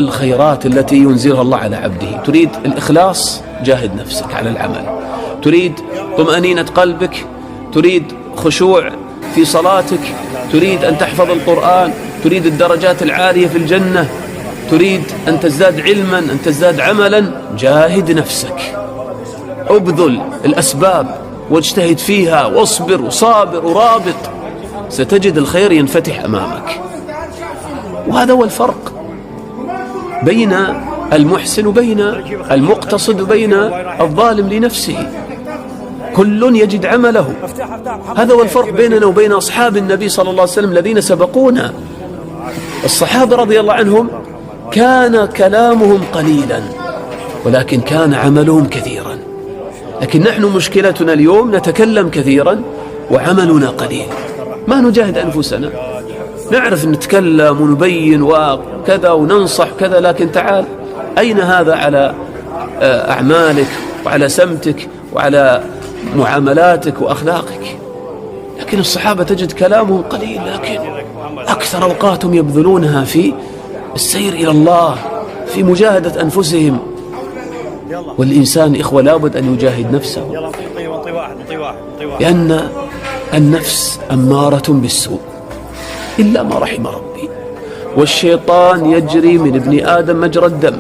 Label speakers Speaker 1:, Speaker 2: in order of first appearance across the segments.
Speaker 1: الخيرات التي ينزلها الله على عبده. تريد الإخلاص، جاهد نفسك على العمل. تريد طمأنينة قلبك، تريد خشوع في صلاتك، تريد أن تحفظ القرآن، تريد الدرجات العالية في الجنة، تريد أن تزداد علما، أن تزداد عملا، جاهد نفسك، ابذل الأسباب واجتهد فيها واصبر وصابر ورابط، ستجد الخير ينفتح أمامك. وهذا هو الفرق بين المحسن وبين المقتصد وبين الظالم لنفسه. كل يجد عمله. هذا هو الفرق بيننا وبين أصحاب النبي صلى الله عليه وسلم الذين سبقونا. الصحابة رضي الله عنهم كان كلامهم قليلا ولكن كان عملهم كثيرا. لكن نحن مشكلتنا اليوم نتكلم كثيرا وعملنا قليل، ما نجاهد أنفسنا. نعرف نتكلم ونبين وكذا وننصح كذا، لكن تعال أين هذا على أعمالك وعلى سمتك وعلى معاملاتك وأخلاقك؟ لكن الصحابة تجد كلامهم قليل لكن أكثر أوقاتهم يبذلونها في السير إلى الله، في مجاهدة أنفسهم. والإنسان إخوة لابد أن يجاهد نفسه، لأن النفس أمارة بالسوء إلا ما رحم ربي، والشيطان يجري من ابن آدم مجرى الدم،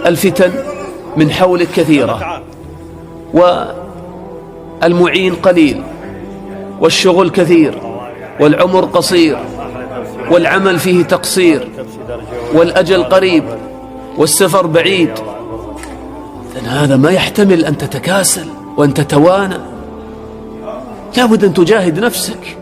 Speaker 1: والفتن من حولك كثيرة، والمعين قليل، والشغل كثير، والعمر قصير، والعمل فيه تقصير، والأجل قريب، والسفر بعيد. هذا ما يحتمل أن تتكاسل وأن تتوانى. لابد أن تجاهد نفسك.